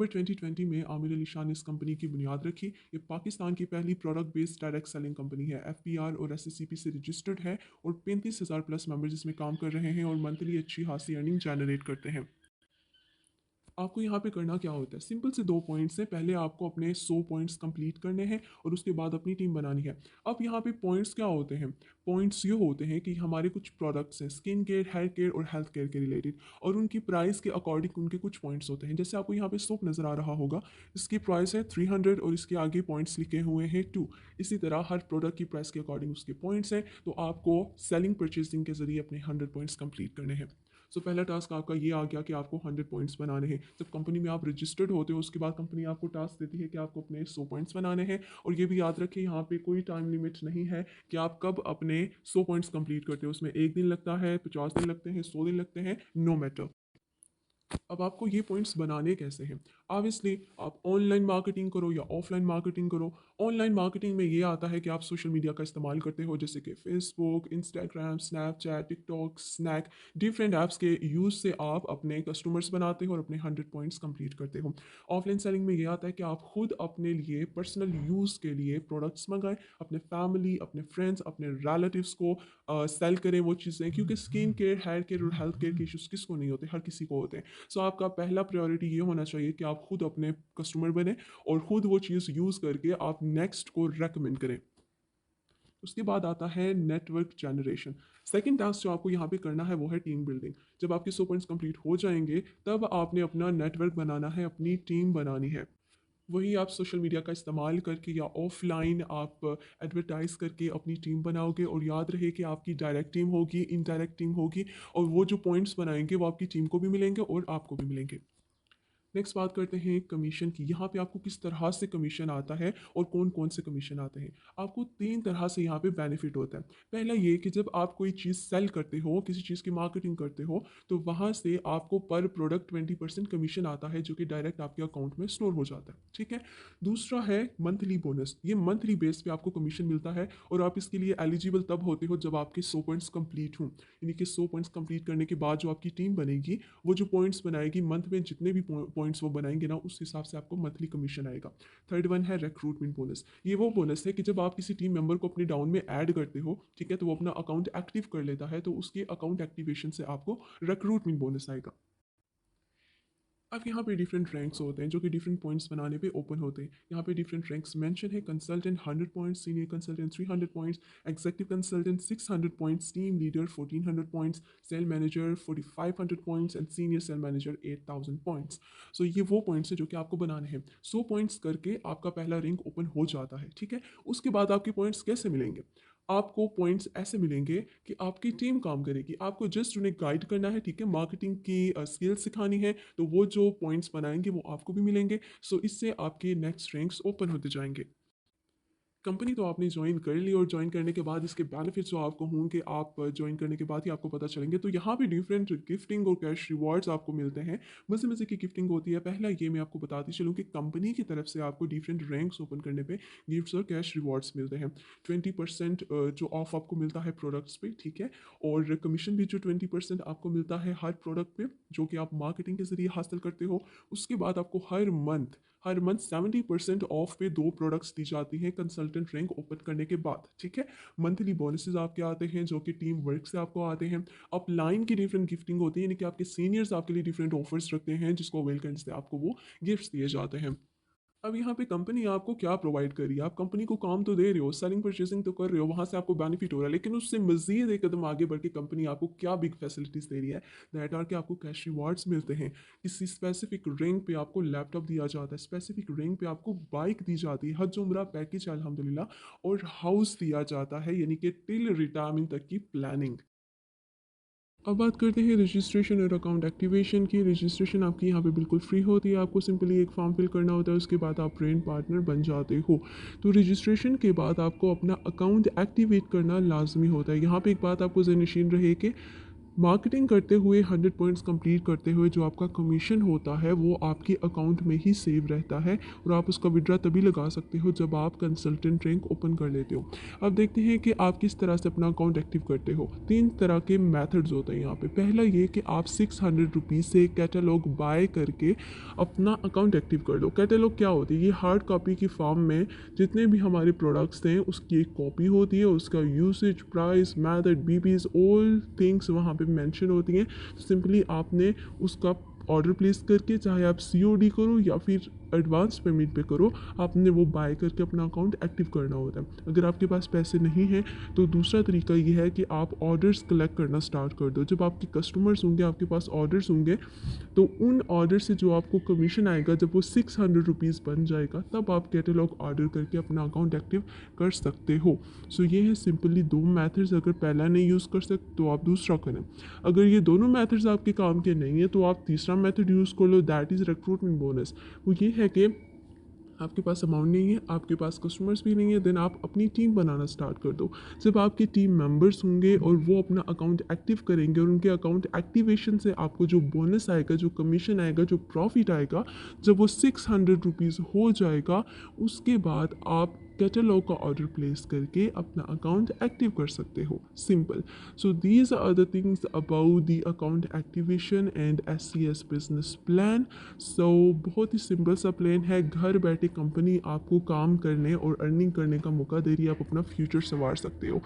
नवंबर 2020 में आमिर अली शाह ने इस कंपनी की बुनियाद रखी। ये पाकिस्तान की पहली product based direct selling company है। एफपीआर और एसएससीपी से रजिस्टर्ड है और 35,000 प्लस मेंबर्स इसमें काम कर रहे हैं और मंथली अच्छी खासी अर्निंग जनरेट करते हैं। आपको यहाँ पे करना क्या होता है, सिंपल से 2 पॉइंट्स हैं। पहले आपको अपने 100 पॉइंट्स कंप्लीट करने हैं और उसके बाद अपनी टीम बनानी है। अब यहाँ पे पॉइंट्स क्या होते हैं, पॉइंट्स ये होते हैं कि हमारे कुछ प्रोडक्ट्स हैं स्किन केयर, हेयर केयर और हेल्थ केयर के रिलेटेड, और उनकी प्राइस के अकॉर्डिंग उनके कुछ पॉइंट्स होते हैं। जैसे आपको यहाँ पे सोप नज़र आ रहा होगा, इसकी प्राइस है 300 और इसके आगे पॉइंट्स लिखे हुए हैं 2। इसी तरह हर प्रोडक्ट की प्राइस के अकॉर्डिंग उसके पॉइंट्स हैं। तो आपको सेलिंग परचेजिंग के जरिए अपने 100 पॉइंट्स कंप्लीट करने हैं। सो पहला टास्क आपका ये आ गया कि आपको 100 पॉइंट्स बनाने हैं। जब कंपनी में आप रजिस्टर्ड होते हो उसके बाद कंपनी आपको टास्क देती है कि आपको अपने 100 पॉइंट्स बनाने हैं। और ये भी याद रखें यहाँ पे कोई टाइम लिमिट नहीं है कि आप कब अपने 100 पॉइंट्स कंप्लीट करते हो। उसमें 1 दिन लगता है, 50 दिन लगते हैं, 100 दिन लगते हैं, नो मैटर। अब आपको ये पॉइंट्स बनाने कैसे हैं, ऑब्वियसली आप ऑनलाइन मार्केटिंग करो या ऑफलाइन मार्केटिंग करो। ऑनलाइन मार्केटिंग में ये आता है कि आप सोशल मीडिया का इस्तेमाल करते हो, जैसे कि Facebook, Instagram, Snapchat, TikTok, Snack, different apps के यूज़ से आप अपने कस्टमर्स बनाते हो और अपने 100 पॉइंट्स कंप्लीट करते हो। ऑफलाइन सेलिंग में ये आता है कि आप खुद अपने लिए पर्सनल यूज़ के लिए प्रोडक्ट्स मंगाएं, अपने फैमिली, अपने फ्रेंड्स, अपने रिलेटिव्स को सेल करें वो चीज़ें, क्योंकि स्किन केयर, हेयर केयर और हेल्थ केयर के इशूज़ किसको नहीं होते, हर किसी को होते हैं। सो आपका पहला प्रायोरिटी ये होना चाहिए कि आप खुद अपने कस्टमर बने और खुद वो चीज़ यूज़ करके आप नेक्स्ट को रेकमेंड करें। उसके बाद आता है नेटवर्क जनरेशन। सेकंड टास्क जो आपको यहाँ पे करना है वो है टीम बिल्डिंग। जब आपके 100 पॉइंट्स कंप्लीट हो जाएंगे तब आपने अपना नेटवर्क बनाना है, अपनी टीम बनानी है। वही आप सोशल मीडिया का इस्तेमाल करके या ऑफलाइन आप एडवर्टाइज करके अपनी टीम बनाओगे। और याद रहे कि आपकी डायरेक्ट टीम होगी, इनडायरेक्ट टीम होगी, और वो जो पॉइंट्स बनाएंगे वो आपकी टीम को भी मिलेंगे और आपको भी मिलेंगे। नेक्स्ट बात करते हैं कमीशन की। यहाँ पे आपको किस तरह से कमीशन आता है और कौन कौन से कमीशन आते हैं। आपको 3 तरह से यहाँ पे बेनिफिट होता है। पहला ये कि जब आप कोई चीज़ सेल करते हो, किसी चीज़ की मार्केटिंग करते हो, तो वहाँ से आपको पर प्रोडक्ट 20% कमीशन आता है जो कि डायरेक्ट आपके अकाउंट में स्टोर हो जाता है। ठीक है। दूसरा है मंथली बोनस। ये मंथली बेस पे आपको कमीशन मिलता है और आप इसके लिए एलिजिबल तब होते हो जब आपके 100 पॉइंट्स कंप्लीट हों। यानी कि 100 पॉइंट्स कंप्लीट करने के बाद जो आपकी टीम बनेगी वो जो पॉइंट्स बनाएगी मंथ में, जितने भी पॉइंट्स वो बनाएंगे ना उस हिसाब से आपको मंथली कमीशन आएगा। थर्ड वन है रिक्रूटमेंट बोनस। ये वो बोनस है कि जब आप किसी टीम मेंबर को अपने डाउन में ऐड करते हो, ठीक है, तो वो अपना अकाउंट एक्टिव कर लेता है, तो उसके अकाउंट एक्टिवेशन से आपको रिक्रूटमेंट बोनस आएगा। अब यहाँ पे डिफरेंट रैंक्स होते हैं जो कि डिफरेंट पॉइंट्स बनाने पे ओपन होते हैं। यहाँ पे डिफरेंट रैंक्स मेंशन है। Consultant 100 points, senior consultant 300 points, executive consultant 600 points, team leader 1400 points, sale manager 4500 points and senior sale manager 8000 points. So ये वो पॉइंट्स है जो कि आपको बनाने हैं। 100 पॉइंट्स करके आपका पहला रैंक ओपन हो जाता है। ठीक है। उसके बाद आपके पॉइंट्स कैसे मिलेंगे, आपको पॉइंट्स ऐसे मिलेंगे कि आपकी टीम काम करेगी, आपको जस्ट उन्हें गाइड करना है। ठीक है। मार्केटिंग की स्किल्स सिखानी है, तो वो जो पॉइंट्स बनाएंगे वो आपको भी मिलेंगे। सो इससे आपके नेक्स्ट रैंक्स ओपन होते जाएंगे। कंपनी तो आपने ज्वाइन कर ली और ज्वाइन करने के बाद इसके बेनिफिट्स जो आपको होंगे आप ज्वाइन करने के बाद ही आपको पता चलेंगे। तो यहाँ पे डिफरेंट गिफ्टिंग और कैश रिवॉर्ड्स आपको मिलते हैं। मज़े मज़े की गिफ्टिंग होती है। पहला ये मैं आपको बताती चलूँ कि कंपनी की तरफ से आपको डिफरेंट रैंक्स ओपन करने पे गिफ्ट्स और कैश रिवॉर्ड्स मिलते हैं। 20% जो ऑफ आपको मिलता है प्रोडक्ट्स पे। ठीक है। और कमीशन भी जो 20% आपको मिलता है हर प्रोडक्ट पे, जो कि आप मार्केटिंग के जरिए हासिल करते हो। उसके बाद आपको हर मंथ 70% ऑफ पे 2 प्रोडक्ट्स दी जाती हैं कंसल्टेंट रैंक ओपन करने के बाद। ठीक है। मंथली बोनसेस आपके आते हैं जो कि टीम वर्क से आपको आते हैं। अपलाइन की डिफरेंट गिफ्टिंग होती है, यानी कि आपके सीनियर्स आपके लिए डिफरेंट ऑफर्स रखते हैं जिसको अवेल करने से आपको वो गिफ्ट्स दिए जाते हैं। अब यहाँ पे कंपनी आपको क्या प्रोवाइड कर रही है, आप कंपनी को काम तो दे रहे हो, सेलिंग परचेसिंग तो कर रहे हो, वहाँ से आपको बेनिफिट हो रहा है, लेकिन उससे मजीद एक कदम आगे बढ़ के कंपनी आपको क्या बिग फैसिलिटीज़ दे रही है। दैट आर के आपको कैश रिवार्ड्स मिलते हैं। किसी स्पेसिफिक रैंक पे आपको लैपटॉप दिया जाता है, स्पेसिफिक रैंक पे आपको बाइक दी जाती है, हज उम्रा पैकेज है अल्हम्दुलिल्लाह, और हाउस दिया जाता है, यानी कि टिल रिटायरमेंट तक की प्लानिंग। अब बात करते हैं रजिस्ट्रेशन और अकाउंट एक्टिवेशन की। रजिस्ट्रेशन आपकी यहाँ पे बिल्कुल फ्री होती है। आपको सिंपली एक फॉर्म फिल करना होता है, उसके बाद आप ब्रांड पार्टनर बन जाते हो। तो रजिस्ट्रेशन के बाद आपको अपना अकाउंट एक्टिवेट करना लाजमी होता है। यहाँ पे एक बात आपको ज़हन नशीन रहे कि मार्केटिंग करते हुए 100 पॉइंट्स कंप्लीट करते हुए जो आपका कमीशन होता है वो आपके अकाउंट में ही सेव रहता है और आप उसका विड्रा तभी लगा सकते हो जब आप कंसल्टेंट रैंक ओपन कर लेते हो। अब देखते हैं कि आप किस तरह से अपना अकाउंट एक्टिव करते हो। 3 तरह के मेथड्स होते हैं यहाँ पे। पहला ये कि आप 600 रुपीज़ से कैटलॉग बाय करके अपना अकाउंट एक्टिव कर दो। कैटलॉग क्या होती है? ये हार्ड कॉपी की फॉर्म में जितने भी हमारे प्रोडक्ट्स हैं उसकी एक कॉपी होती है, उसका usage, price, method, BPs, all things वहाँ पे मेंशन होती हैं। सिंपली आपने उसका ऑर्डर प्लेस करके, चाहे आप सीओडी करो या फिर एडवांस पेमेंट पे करो, आपने वो बाय करके अपना अकाउंट एक्टिव करना होता है। अगर आपके पास पैसे नहीं हैं तो दूसरा तरीका ये है कि आप ऑर्डर्स कलेक्ट करना स्टार्ट कर दो। जब आपके कस्टमर्स होंगे, आपके पास ऑर्डर्स होंगे, तो उन ऑर्डर से जो आपको कमीशन आएगा, जब वो 600 रुपीज़ बन जाएगा, तब आप कैटलॉग ऑर्डर करके अपना अकाउंट एक्टिव कर सकते हो। सो ये है सिंपली 2 मेथड्स। अगर पहला नहीं यूज़ कर सकते तो आप दूसरा करें। अगर ये दोनों मेथड्स आपके काम के नहीं है तो आप तीसरा मेथड यूज़ कर लो, दैट इज़ रिक्रूटमेंट बोनस। वो ये है कि आपके पास अमाउंट नहीं है, आपके पास कस्टमर्स भी नहीं है, देन आप अपनी टीम बनाना स्टार्ट कर दो। जब आपकी टीम मेंबर्स होंगे और वो अपना अकाउंट एक्टिव करेंगे और उनके अकाउंट एक्टिवेशन से आपको जो बोनस आएगा, जो कमीशन आएगा, जो प्रॉफिट आएगा, जब वो 600 रुपीज़ हो जाएगा, उसके बाद आप कैटलॉग का ऑर्डर प्लेस करके अपना अकाउंट एक्टिव कर सकते हो। Simple. So these are the things about the account activation and SCS business plan. So बहुत ही सिंपल सा प्लान है। घर बैठे कंपनी आपको काम करने और अर्निंग करने का मौका दे रही है, आप अपना फ्यूचर संवार सकते हो।